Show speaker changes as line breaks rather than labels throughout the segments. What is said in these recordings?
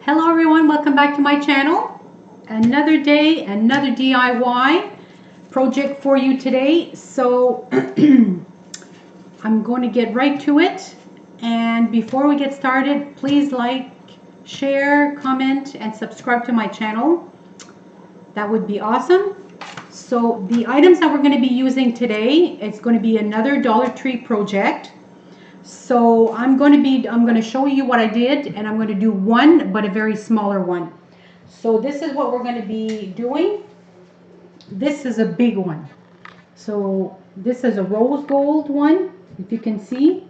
Hello everyone, welcome back to my channel. Another day, another DIY project for you today. So I'm going to get right to it. And before we get started, please like, share, comment, and subscribe to my channel. That would be awesome. So the items that we're going to be using today, it's going to be another Dollar Tree project. So I'm going to show you what I did, and I'm going to do one, but a very smaller one. So this is what we're going to be doing. This is a big one. So this is a rose gold one, if you can see.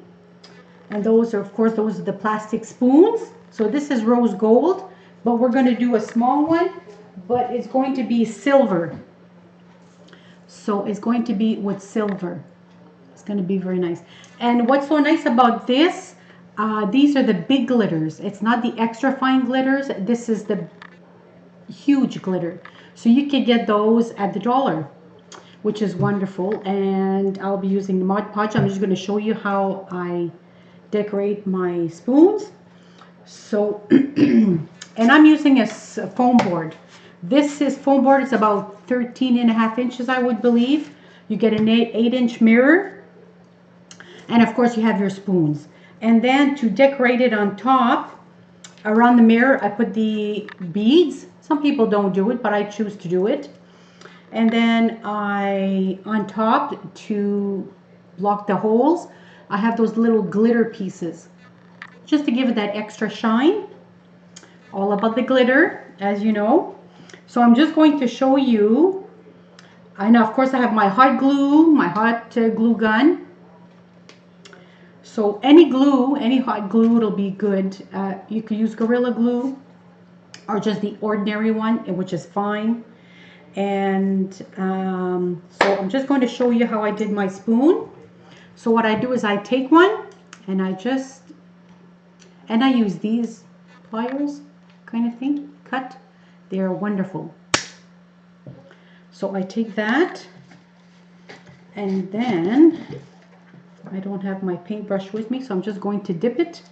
And those are, of course, those are the plastic spoons. So this is rose gold, but we're going to do a small one, but it's going to be silver. So it's going to be with silver. It's going to be very nice. And what's so nice about this, these are the big glitters. It's not the extra fine glitters. This is the huge glitter. So you can get those at the dollar, which is wonderful. And I'll be using the Mod Podge. I'm just going to show you how I decorate my spoons. So, and I'm using a foam board. This is foam board. It's about 13.5 inches, I would believe. You get an 8-inch mirror. And of course you have your spoons. And then to decorate it on top, around the mirror, I put the beads. Some people don't do it, but I choose to do it. And then on top, to block the holes, I have those little glitter pieces, just to give it that extra shine. All about the glitter, as you know. So I'm just going to show you, and of course I have my hot glue, my hot glue gun. So any glue, any hot glue, it'll be good. You could use Gorilla Glue or just the ordinary one, which is fine. And so I'm just going to show you how I did my spoon. So what I do is I take one and I use these pliers kind of thing, cut. They're wonderful. So I take that, and then I don't have my paintbrush with me, so I'm just going to dip it.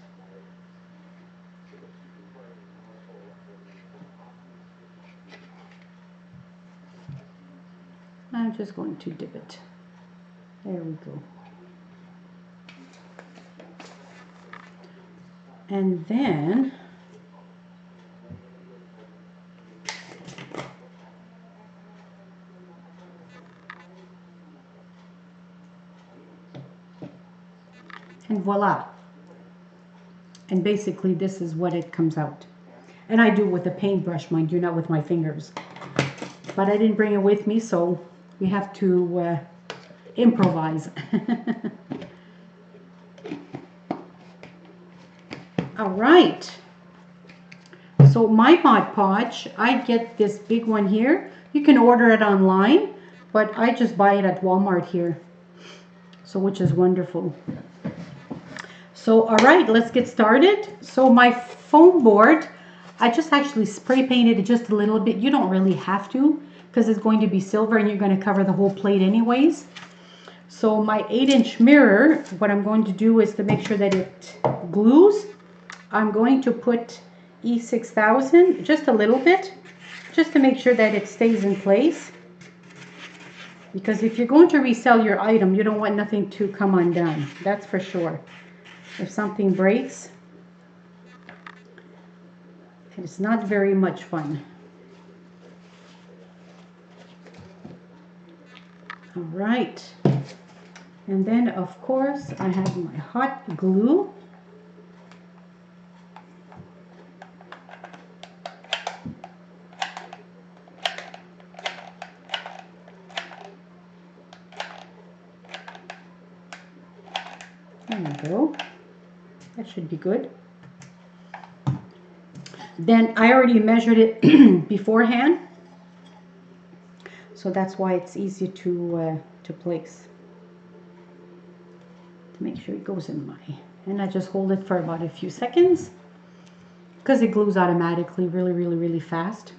I'm just going to dip it. There we go. And then and voila. And basically this is what it comes out. And I do it with a paintbrush, mind you, not with my fingers. But I didn't bring it with me, so we have to improvise. All right. So my Mod Podge, I get this big one here. You can order it online, but I just buy it at Walmart here. So which is wonderful. So all right, let's get started. So my foam board, I just actually spray painted it just a little bit. You don't really have to, because it's going to be silver and you're going to cover the whole plate anyways. So my 8-inch mirror, what I'm going to do is to make sure that it glues. I'm going to put E6000, just a little bit, just to make sure that it stays in place. Because if you're going to resell your item, you don't want nothing to come undone. That's for sure. If something breaks, it's not very much fun. All right. And then, of course, I have my hot glue. There we go. That should be good. Then I already measured it beforehand, so that's why it's easy to place. To make sure it goes in my, and I just hold it for about a few seconds because it glues automatically really fast.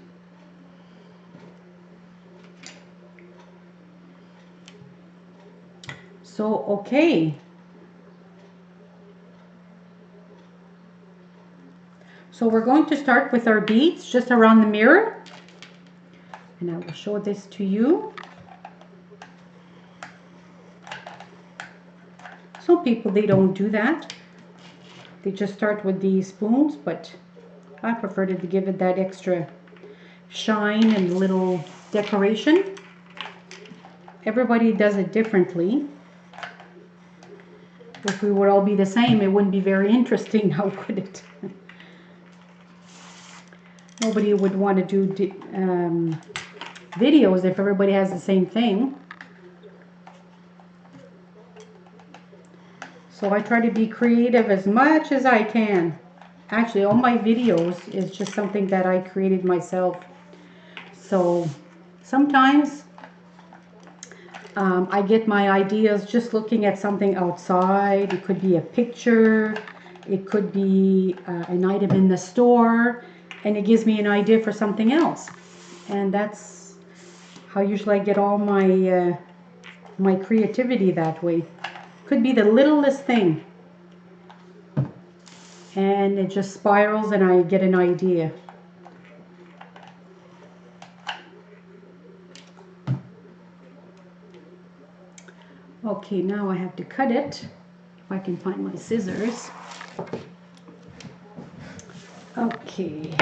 So okay. So we're going to start with our beads just around the mirror. And I will show this to you. Some people, they don't do that. They just start with the spoons, but I prefer to give it that extra shine and little decoration. Everybody does it differently. If we would all be the same, it wouldn't be very interesting now, would it? Nobody would want to do videos if everybody has the same thing. So I try to be creative as much as I can. Actually, all my videos is just something that I created myself. So sometimes I get my ideas just looking at something outside. It could be a picture. It could be an item in the store. And it gives me an idea for something else. And that's how usually I get all my my creativity that way. Could be the littlest thing. And it just spirals and I get an idea. Okay, now I have to cut it. If I can find my scissors. Okay.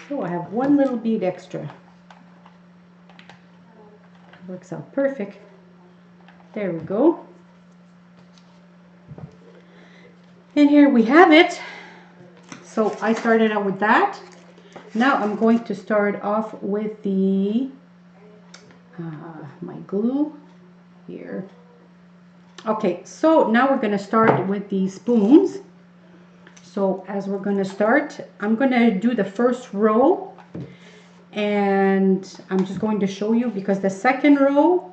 So I have one little bead extra. Works out perfect. There we go. And here we have it. So I started out with that. Now I'm going to start off with the my glue here. Okay, so now we're going to start with the spoons. So as we're going to start, I'm going to do the first row, and I'm just going to show you because the second row,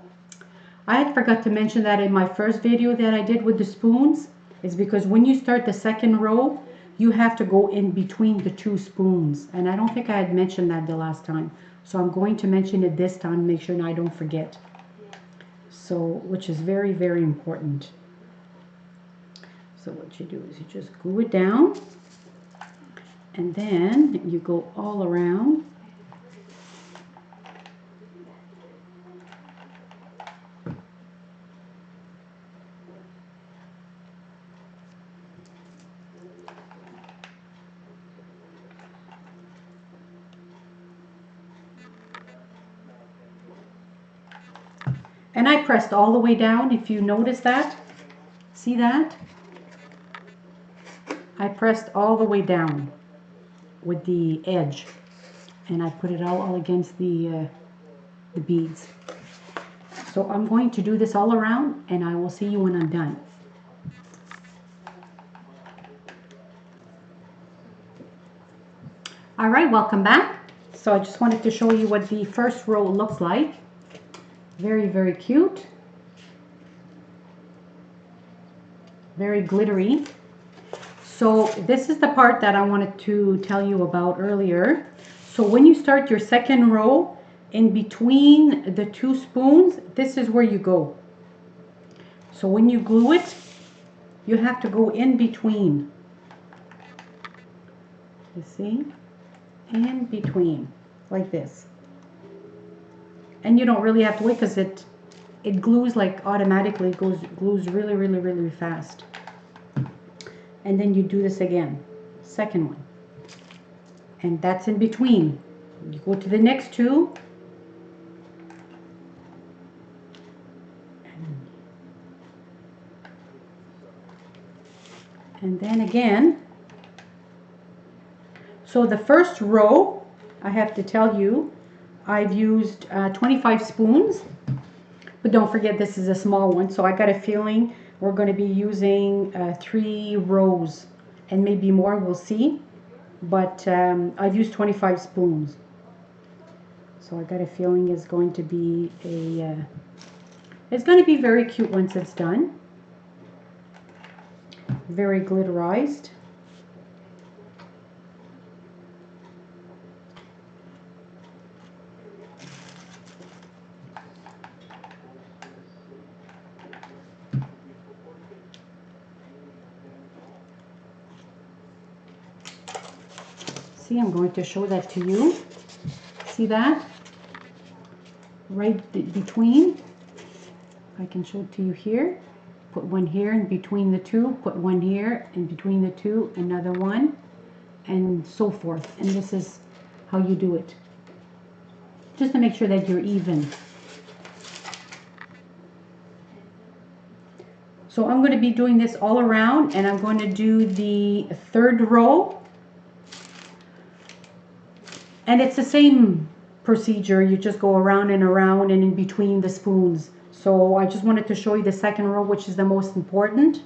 I had forgot to mention that in my first video that I did with the spoons, is because when you start the second row, you have to go in between the two spoons. And I don't think I had mentioned that the last time. So I'm going to mention it this time, make sure I don't forget. So, which is very, very important. So what you do is you just glue it down, and then you go all around. And I pressed all the way down, if you notice that. See that? I pressed all the way down with the edge, and I put it all against the beads. So I'm going to do this all around, and I will see you when I'm done. All right, welcome back. So I just wanted to show you what the first row looks like. Very, very cute. Very glittery. So this is the part that I wanted to tell you about earlier. So when you start your second row, in between the two spoons, this is where you go. So when you glue it, you have to go in between. You see? In between, like this. And you don't really have to wait because it glues like automatically. It glues really, really, really fast. And then you do this again, second one. And that's in between. You go to the next two. And then again. So the first row, I have to tell you, I've used 25 spoons. But don't forget, this is a small one. So I got a feeling we're going to be using 3 rows and maybe more, we'll see. But I've used 25 spoons. So I got a feeling it's going to be it's going to be very cute once it's done. Very glitterized. See, I'm going to show that to you. See that? Right between. I can show it to you here. Put one here in between the two, put one here in between the two, another one, and so forth. And this is how you do it. Just to make sure that you're even. So I'm going to be doing this all around, and I'm going to do the third row. And it's the same procedure. You just go around and around and in between the spoons. So I just wanted to show you the second row, which is the most important.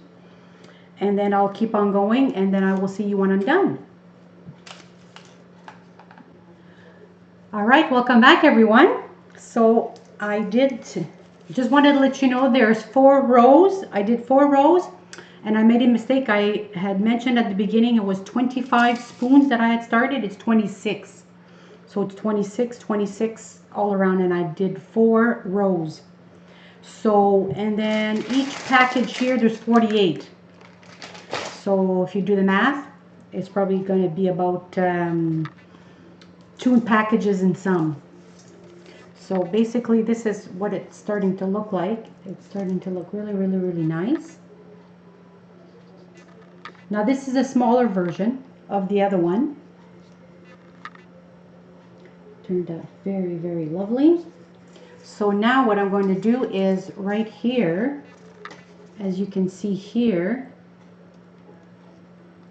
And then I'll keep on going, and then I will see you when I'm done. All right, welcome back, everyone. So I just wanted to let you know there's 4 rows. I did 4 rows, and I made a mistake. I had mentioned at the beginning it was 25 spoons that I had started. It's 26. So it's 26, 26 all around, and I did 4 rows. So, and then each package here, there's 48. So if you do the math, it's probably going to be about 2 packages in some. So basically this is what it's starting to look like. It's starting to look really, really, really nice. Now this is a smaller version of the other one. Turned out very, very lovely. So now what I'm going to do is right here, as you can see here,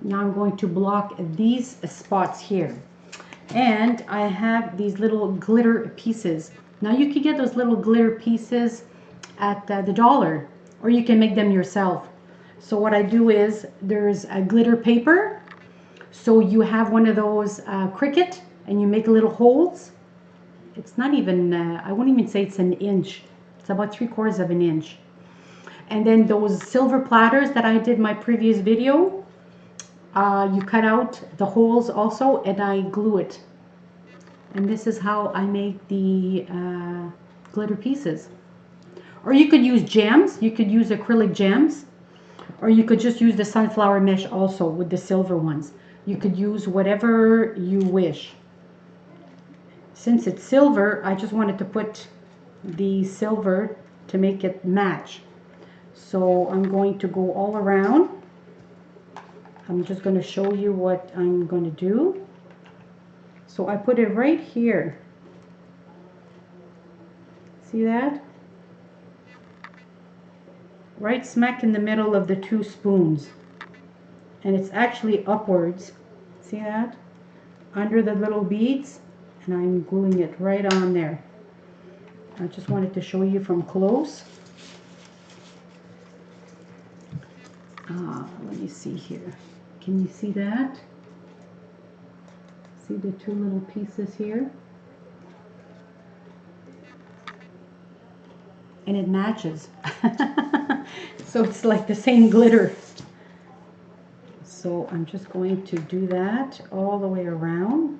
now I'm going to block these spots here. And I have these little glitter pieces. Now you could get those little glitter pieces at the dollar, or you can make them yourself. So what I do is there's a glitter paper. So you have one of those Cricut, and you make little holes. It's not even, I wouldn't even say it's an inch. It's about 3/4 of an inch. And then those silver platters that I did my previous video, you cut out the holes also, and I glue it. And this is how I make the glitter pieces. Or you could use gems. You could use acrylic gems. Or you could just use the sunflower mesh also with the silver ones. You could use whatever you wish. Since it's silver, I just wanted to put the silver to make it match. So I'm going to go all around. I'm just going to show you what I'm going to do. So I put it right here. See that? Right smack in the middle of the 2 spoons. And it's actually upwards. See that? Under the little beads. And I'm gluing it right on there. I just wanted to show you from close. Let me see here. Can you see that? See the 2 little pieces here? And it matches. So it's like the same glitter. So I'm just going to do that all the way around.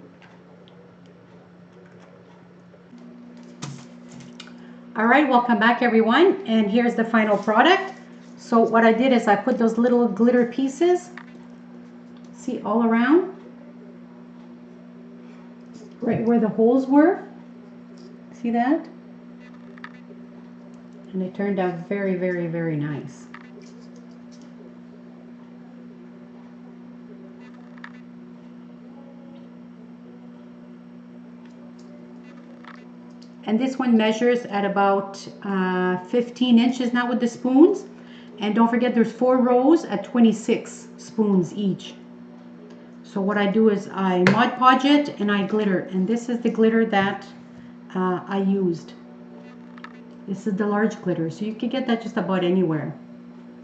All right, welcome back, everyone. And here's the final product. So what I did is I put those little glitter pieces, see, all around, right where the holes were. See that? And it turned out very, very, very nice. And this one measures at about 15 inches now with the spoons. And don't forget there's 4 rows at 26 spoons each. So what I do is I Mod Podge it and I glitter. And this is the glitter that I used. This is the large glitter. So you can get that just about anywhere.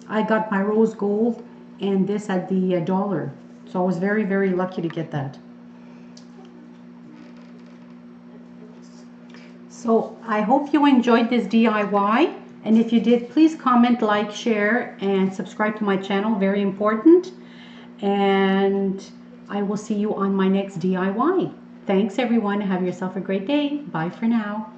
I got my rose gold and this at the dollar. So I was very, very lucky to get that. So I hope you enjoyed this DIY, and if you did, please comment, like, share, and subscribe to my channel, very important. And I will see you on my next DIY. Thanks everyone, have yourself a great day. Bye for now.